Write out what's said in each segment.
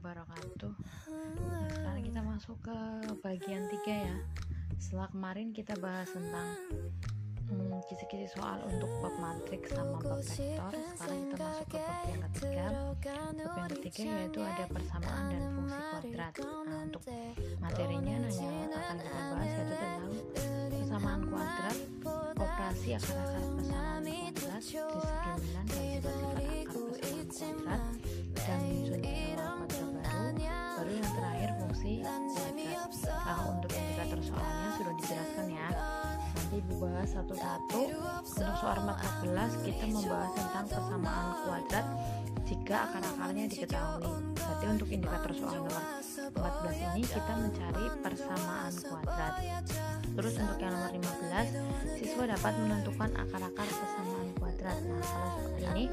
wabarakatuh. Sekarang kita masuk ke bagian 3 ya. Setelah kemarin kita bahas tentang kisi-kisi soal untuk bab matriks sama bab vektor, sekarang kita masuk ke bab yang ketiga. Bab yang ketiga yaitu ada persamaan dan fungsi kuadrat. Nah, untuk materinya hanya akan kita bahas yaitu tentang persamaan kuadrat, operasi akar-akar persamaan kuadrat, diskriminan dan sifat-sifat akar persamaan kuadrat, dan menyusun persamaan kuadrat baru yang terakhir fungsi kuadrat. Nah, untuk indikator soalnya sudah dijelaskan ya, nanti dibahas satu-satu. Untuk soal 14 kita membahas tentang persamaan kuadrat jika akar-akarnya diketahui. Berarti untuk indikator soal nomor 14 ini kita mencari persamaan kuadrat. Terus untuk yang nomor 15, siswa dapat menentukan akar-akar persamaan kuadrat. Nah, kalau seperti ini,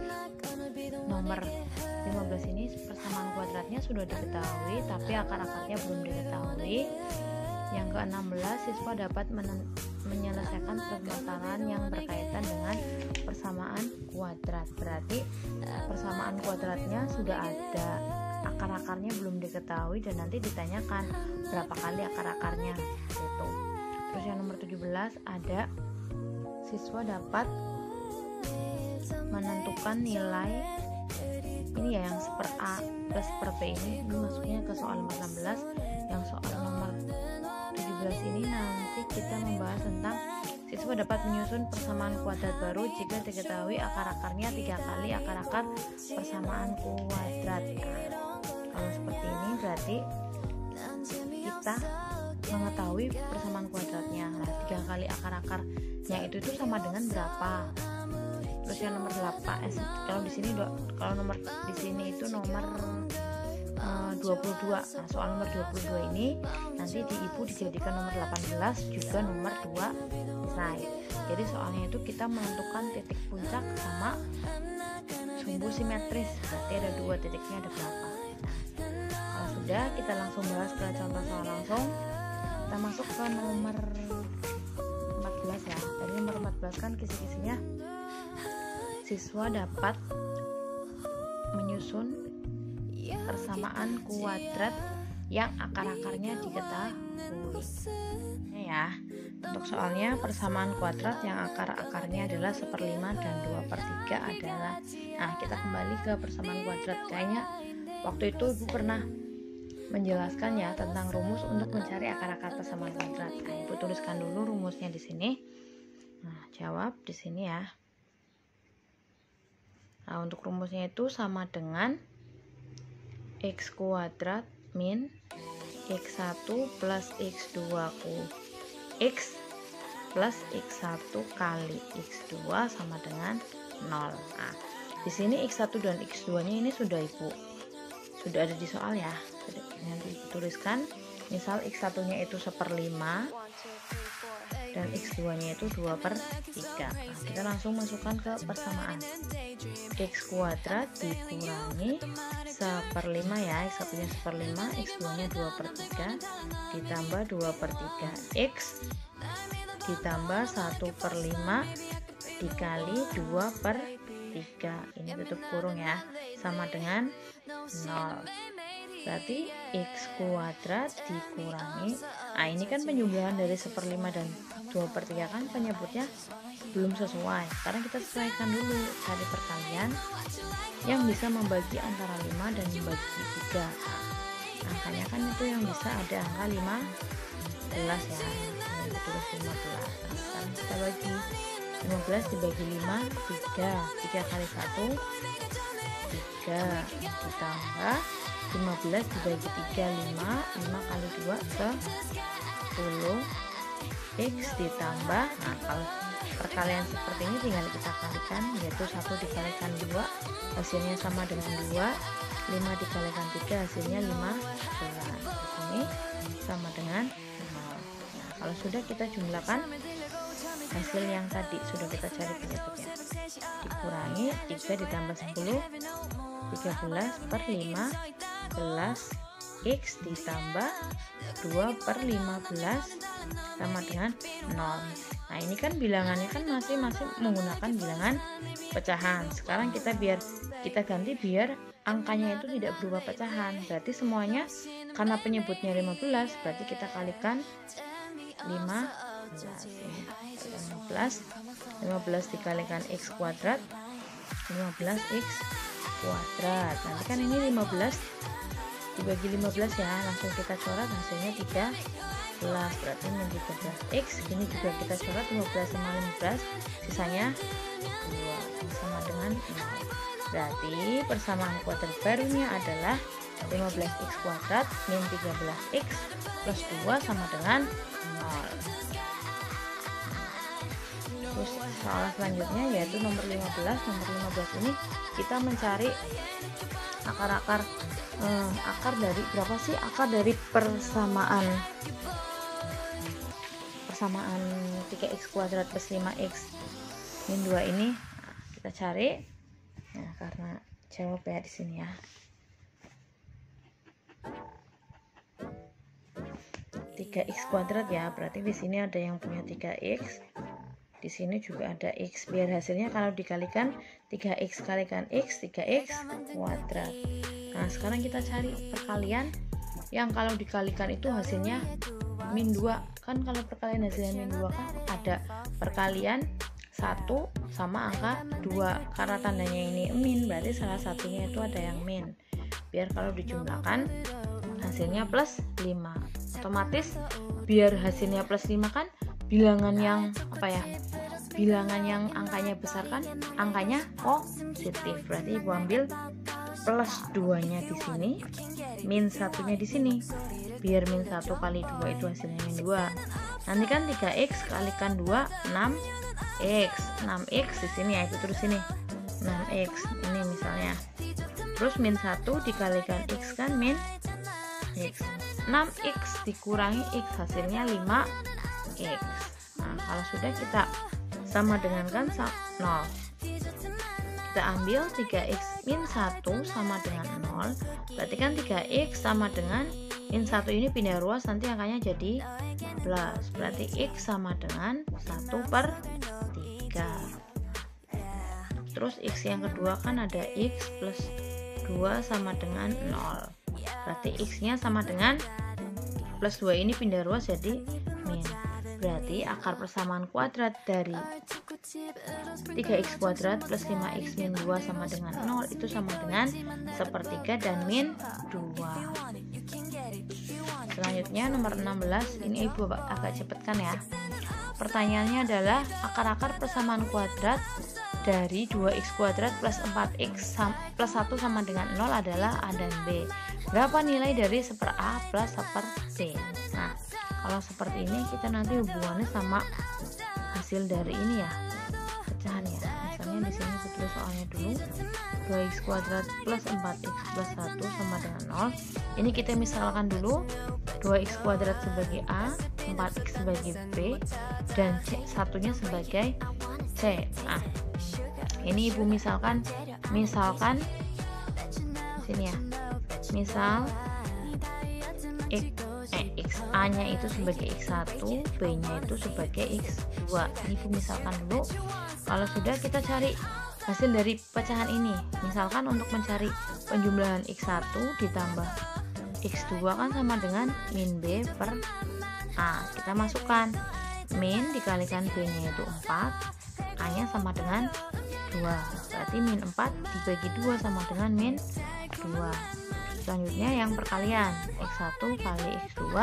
nomor 15 ini persamaan kuadratnya sudah diketahui tapi akar-akarnya belum diketahui. Yang ke-16, siswa dapat menyelesaikan permasalahan yang berkaitan dengan persamaan kuadrat. Berarti persamaan kuadratnya sudah ada, akar-akarnya belum diketahui dan nanti ditanyakan berapa kali akar-akarnya gitu. Terus yang nomor 17 ada siswa dapat menentukan nilai ini ya, yang per A plus per B ini masuknya ke soal nomor 16. Yang soal nomor 17 ini nanti kita membahas tentang siswa dapat menyusun persamaan kuadrat baru jika diketahui akar-akarnya 3 kali akar-akar persamaan kuadrat. Kalau seperti ini berarti kita mengetahui persamaan kuadratnya. Nah, 3 kali akar-akarnya itu sama dengan berapa? Terus yang nomor 8 kalau di sini nomor di sini itu nomor 22. Nah, soal nomor 22 ini nanti di ibu dijadikan nomor 18 juga nomor 2 selesai. Jadi soalnya itu kita menentukan titik puncak sama sumbu simetris. Berarti ada 2 titiknya, ada berapa? Nah, kalau sudah kita langsung bahas ke contoh soal langsung. Kita masuk ke nomor 14 ya. Dari nomor 14 kan kisi-kisinya siswa dapat menyusun persamaan kuadrat yang akar-akarnya diketahui. Ya, untuk soalnya persamaan kuadrat yang akar-akarnya adalah 1/5 dan 2/3 adalah. Nah, kita kembali ke persamaan kuadrat. Kayaknya waktu itu Ibu pernah menjelaskan ya tentang rumus untuk mencari akar-akar persamaan kuadrat. Nah, Ibu tuliskan dulu rumusnya di sini. Nah, jawab di sini ya. Nah, untuk rumusnya itu sama dengan x kuadrat min x1 plus x2 x plus x1 kali x2 sama dengan 0. Nah, di sini x1 dan x2 nya ini sudah ada di soal ya. Jadi nanti tuliskan, misal x1 nya itu 1/5 dan x2 nya itu 2/3. Nah, kita langsung masukkan ke persamaan. X kuadrat dikurangi 1/5 ya, x1 nya 1/5, x2 nya 2/3 ditambah 2/3 x ditambah 1/5 dikali 2/3, ini tutup kurung ya, sama dengan 0. Berarti x kuadrat dikurangi, nah ini kan penyubahan dari 1/5 dan 2/3 kan penyebutnya belum sesuai. Sekarang kita sesuaikan dulu, cari perkalian yang bisa membagi antara 5 dan membagi 3. Angkanya kan itu yang bisa ada angka 15 ya, ini tulis 15. Nah, sekarang kita bagi 15 dibagi 5, 3 kali 1 3 ditambah 15 dibagi 3 5 kali 2 10 x ditambah, nah kalau perkalian seperti ini tinggal kita kalikan, yaitu 1 dikalikan 2 hasilnya sama dengan 2, 5 dikalikan 3 hasilnya 15. Di sini sama dengan 0. Nah, kalau sudah kita jumlahkan hasil yang tadi sudah kita cari penyebutnya, dikurangi 3 ditambah 10 13/15 x ditambah 2/15 sama dengan 0. Nah, ini kan bilangannya kan masih menggunakan bilangan pecahan. Sekarang kita ganti biar angkanya itu tidak berubah pecahan. Berarti semuanya karena penyebutnya 15, berarti kita kalikan 15. 15 dikalikan x kuadrat, 15x kuadrat. Nanti kan ini 15 dibagi 15 ya, langsung kita coret hasilnya 13, berarti min 13x. Ini juga kita coret 15 sama 15, sisanya 2 sama dengan 0. Berarti persamaan kuadrat barunya adalah 15x kuadrat min 13x plus 2 sama dengan 0. Terus soal selanjutnya yaitu nomor 15. Nomor 15 ini kita mencari akar dari berapa sih? Akar dari persamaan 3x kuadrat plus 5x min 2 ini. Nah, kita cari. Nah, karena jawab ya di sini ya. 3x kuadrat ya, berarti di sini ada yang punya 3x. Di sini juga ada x, biar hasilnya kalau dikalikan 3x kalikan x, 3x kuadrat. Nah, sekarang kita cari perkalian yang kalau dikalikan itu hasilnya min 2. Kan kalau perkalian hasilnya min 2 kan ada perkalian 1 sama angka 2. Karena tandanya ini min, berarti salah satunya itu ada yang min. Biar kalau dijumlahkan hasilnya plus 5. Otomatis biar hasilnya plus 5 kan bilangan yang bilangan yang angkanya besar kan angkanya positif, berarti ibu ambil plus 2 nya di sini, min 1 nya di sini, biar min 1 kali 2 itu hasilnya min 2. Nanti kan 3x kalikan 2 6x di sini ya, itu terus ini 6x ini misalnya, terus min 1 dikalikan x kan min x, 6x dikurangi x hasilnya 5x. Nah, kalau sudah kita sama dengan kan 0, kita ambil 3x min 1 sama dengan 0, berarti kan 3x sama dengan min 1 ini pindah ruas, nanti angkanya jadi plus, berarti x sama dengan 1/3. Terus x yang kedua kan ada x plus 2 sama dengan 0, berarti x nya sama dengan plus 2 ini pindah ruas jadi min. Berarti akar persamaan kuadrat dari 3x kuadrat plus 5x min 2 sama dengan 0 itu sama dengan 1/3 dan min 2. Selanjutnya nomor 16, ini ibu agak cepatkan ya. Pertanyaannya adalah akar-akar persamaan kuadrat dari 2x kuadrat plus 4x plus 1 sama dengan 0 adalah A dan B. Berapa nilai dari 1/A plus 1/B? Nah, kalau seperti ini kita nanti hubungannya sama hasil dari ini ya, pecahan ya. Misalnya di sini aku tulis soalnya dulu, 2x kuadrat plus 4x plus 1 sama dengan 0. Ini kita misalkan dulu 2x kuadrat sebagai A, 4x sebagai B, dan C satunya sebagai C. Nah, ini ibu misalkan di sini ya, misal x a nya itu sebagai x1, b nya itu sebagai x2. Ini ibu misalkan dulu. Kalau sudah, kita cari hasil dari pecahan ini. Misalkan untuk mencari penjumlahan x1 ditambah x2 kan sama dengan min b per a. Kita masukkan min dikalikan b nya itu 4, a nya sama dengan 2, berarti min 4 dibagi 2 sama dengan min 2. Selanjutnya yang perkalian, x1 kali x2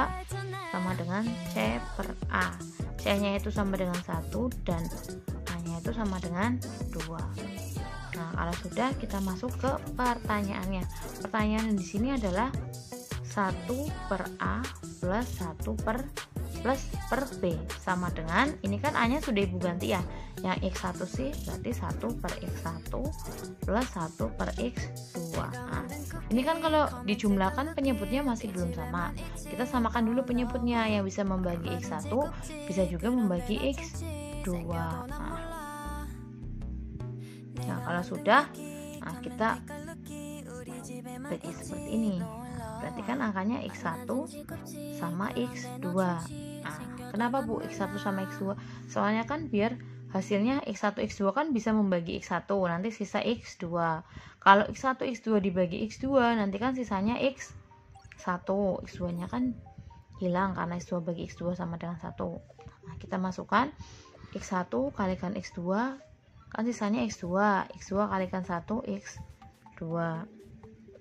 sama dengan c per a. C nya itu sama dengan 1 dan a nya itu sama dengan 2. Nah, kalau sudah, kita masuk ke pertanyaannya. Pertanyaan di sini adalah 1/A plus 1 per B sama dengan, ini kan A nya sudah ibu ganti ya, yang x1 sih berarti 1/x1 plus 1/x2. Nah, ini kan kalau dijumlahkan penyebutnya masih belum sama, kita samakan dulu penyebutnya. Yang bisa membagi x1 bisa juga membagi x2. Nah, kalau sudah, kita bagi seperti ini. Berarti kan angkanya x1 sama x2. Nah, kenapa bu x1 sama x2? Soalnya kan biar hasilnya X1 X2 kan bisa membagi X1, nanti sisa X2. Kalau X1 X2 dibagi X2, nanti kan sisanya X1. X2 nya kan hilang karena X2 bagi X2 sama dengan 1. Nah, kita masukkan X1 kalikan X2, kan sisanya X2. X2 kalikan 1 X2,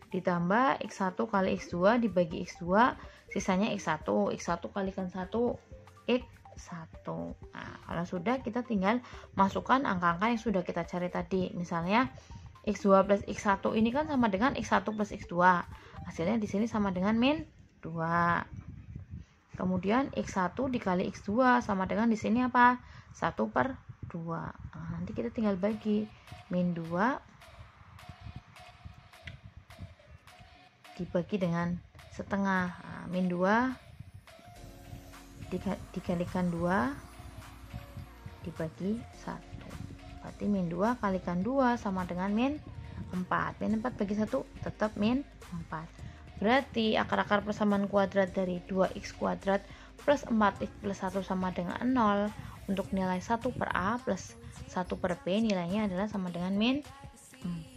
ditambah X1 kali X2 dibagi X2, sisanya X1. X1 kalikan 1 X1. Nah, kalau sudah, kita tinggal masukkan angka-angka yang sudah kita cari tadi. Misalnya X2 plus X1 ini kan sama dengan X1 plus X2. Hasilnya di sini sama dengan min 2. Kemudian X1 dikali X2 sama dengan di sini apa? 1/2. Nah, nanti kita tinggal bagi min 2 dibagi dengan setengah. Nah, min 2 dikalikan 2 dibagi 1. Berarti min 2 kalikan 2 sama dengan min 4. Min 4 bagi 1 tetap min 4. Berarti akar-akar persamaan kuadrat dari 2x kuadrat plus 4x plus 1 sama dengan 0. Untuk nilai 1/a plus 1/b nilainya adalah sama dengan min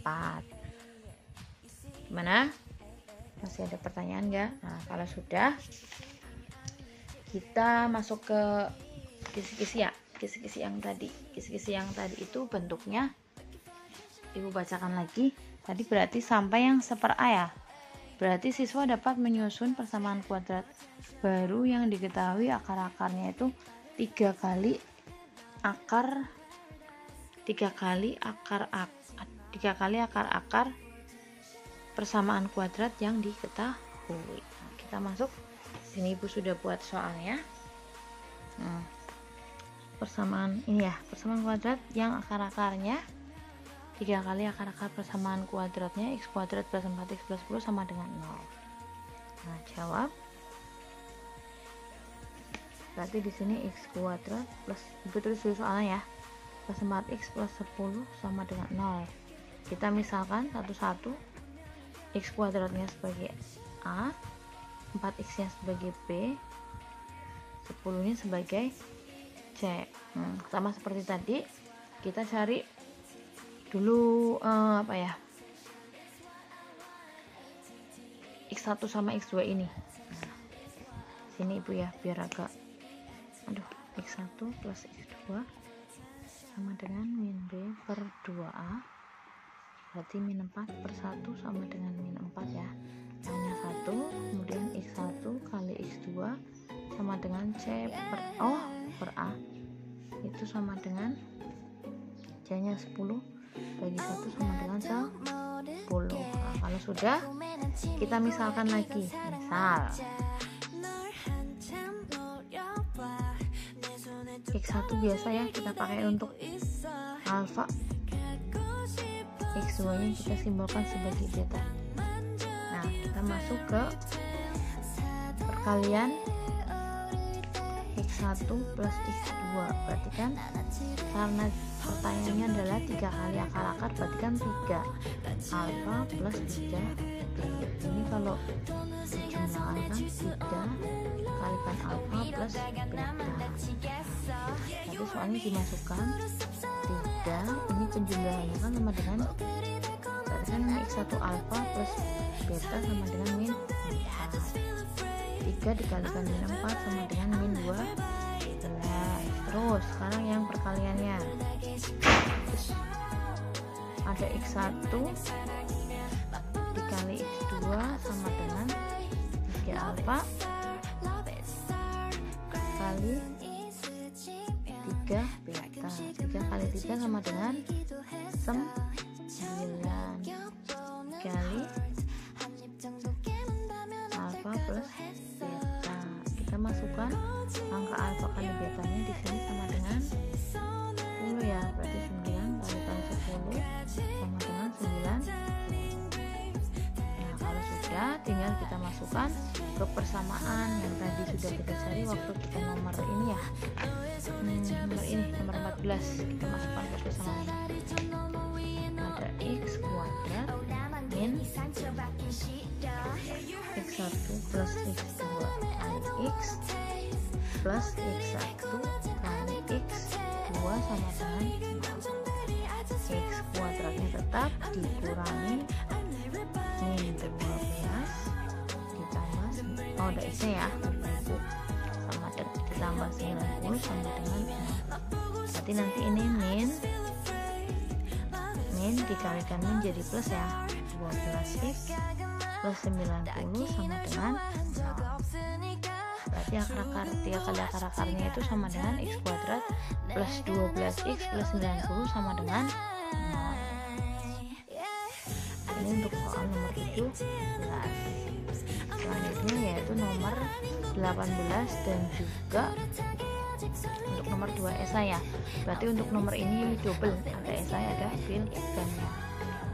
4. Gimana? Masih ada pertanyaan nggak? Nah, kalau sudah, kita masuk ke kisi-kisi ya. Kisi-kisi yang tadi. Kisi-kisi yang tadi itu bentuknya, Ibu bacakan lagi. Tadi berarti sampai yang 1/a ya. Berarti siswa dapat menyusun persamaan kuadrat baru yang diketahui akar-akarnya itu 3 kali akar-akar persamaan kuadrat yang diketahui. Nah, kita masuk sini. Ibu sudah buat soalnya. Persamaan ini ya, persamaan kuadrat yang akar-akarnya 3 kali akar-akar persamaan kuadratnya x kuadrat plus 4x plus 10 sama dengan 0. Nah, jawab. Berarti di sini x kuadrat plus, Ibu tulis dulu soalnya ya, plus 4x plus 10 sama dengan 0. Kita misalkan satu-satu. X kuadratnya sebagai A, 4x nya sebagai B, 10 nya sebagai C. Sama seperti tadi, kita cari dulu X1 sama X2 ini. Sini Ibu ya, biar agak X1 plus X2 sama dengan min B per 2A, berarti min 4/1 sama dengan min 4 ya, hanya 1. Kemudian X1 kali X2 sama dengan C per A, itu sama dengan C nya 10 bagi 1 sama dengan 10. Nah, kalau sudah, kita misalkan lagi. Misal X1 biasa ya kita pakai untuk alfa, X2 nya kita simbolkan sebagai beta. Nah, kita masuk ke perkalian X1 plus X2. Berarti kan karena pertanyaannya adalah 3 kali akar-akar, berarti kan 3 alfa plus 3 beta. Ini kalau dijumlahkan 3 kalikan alfa plus beta. Nanti soalnya dimasukkan 3, ini penjumlahannya kan sama dengan, berarti kan ini X1 alfa plus beta sama dengan min 4. 3 dikalikan min 4 sama dengan min 12. Terus sekarang yang perkaliannya, ada X1 dikali X2 sama dengan 3 alfa kali 3 beta. 3 kali 3 sama dengan 9 kali alfa plus beta. Kita masukkan angka alfa kali betanya di sini sama dengan 10 ya, berarti 9 kalikan 10 sama dengan 9. Nah, kalau sudah, tinggal kita masukkan ke persamaan yang tadi sudah kita cari waktu kita nomor ini ya, nomor 14. Kita masukkan ke persamaan. Ada x kuadrat min x1 plus x2 kali x plus x1 kali x X2 sama dengan 0. X kuadratnya tetap dikurangi min 12 ditambah, oh udah isi ya, sama ditambah 90 sama dengan 0. Berarti nanti ini min dikalikan min jadi plus ya, 12x plus 90 sama dengan 0. Berarti tiga kali akar-akarnya itu sama dengan x kuadrat plus 12x plus 90 sama dengan 0. Ini untuk soal nomor 17. Selanjutnya yaitu nomor 18 dan juga untuk nomor 2 esai ya. Berarti untuk nomor ini double, ada esai, ada fill dan ya.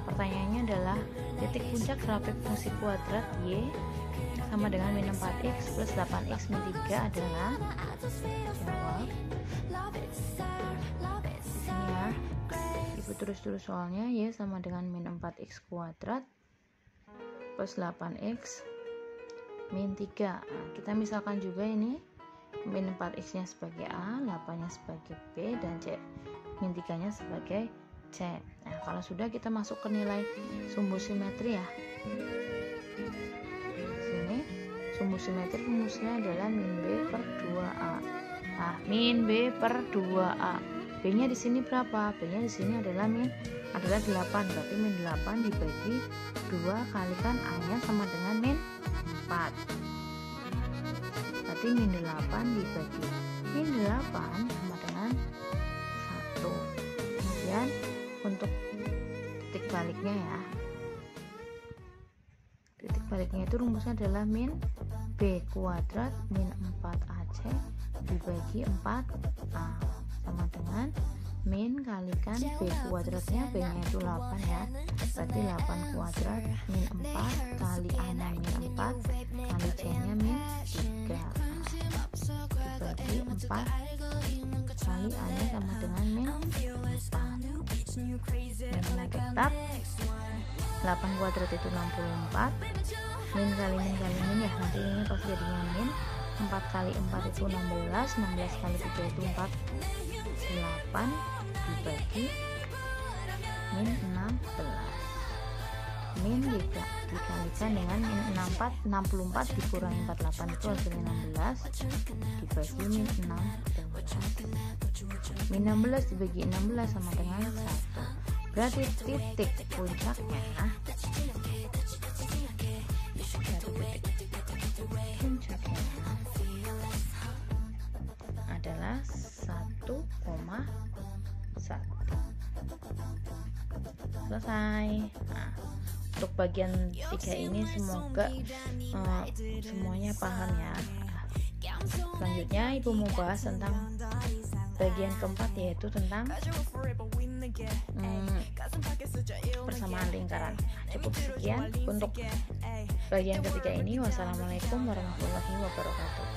Pertanyaannya adalah titik puncak grafik fungsi kuadrat y sama dengan min 4x plus 8x min 3 adalah, jawab ini ya, ibu terus soalnya. Y sama dengan min 4x kuadrat plus 8x min 3. Nah, kita misalkan juga ini min 4x nya sebagai A, 8 nya sebagai B, dan C min 3 nya sebagai C. Nah, kalau sudah kita masuk ke nilai sumbu simetri ya. Sini sumbu simetri rumusnya adalah min B per 2A. Nah, min B per 2A. B nya di sini berapa? B nya di sini adalah 8. Berarti min 8 dibagi 2 kalikan A nya sama dengan min 4. Berarti min 8 dibagi min 8 sama dengan 1. Kemudian untuk titik baliknya ya, titik baliknya itu rumusnya adalah min B kuadrat min 4AC dibagi 4A sama dengan min kalikan B kuadratnya, B nya itu 8 ya, berarti 8 kuadrat min 4 kali A nya min 4 kali C nya min 3 dibagi 4 kali A nya sama dengan min 4. Minnya tetap 8 kuadrat itu 64, min kali min ya, nanti ini pasti jadinya min 4 kali 4 itu 16 kali 3 itu 48 dibagi min 16. Min dikalikan dengan min 64 dikurangi 48 itu hasilnya 16 dibagi min 16. Min 16 dibagi 16 sama dengan 1. Berarti titik puncaknya adalah 1,1. Selesai. Nah, untuk bagian 3 ini semoga semuanya paham ya. Selanjutnya ibu mau bahas tentang bagian keempat, yaitu tentang persamaan lingkaran. Cukup sekian untuk bagian ketiga ini. Wassalamualaikum warahmatullahi wabarakatuh.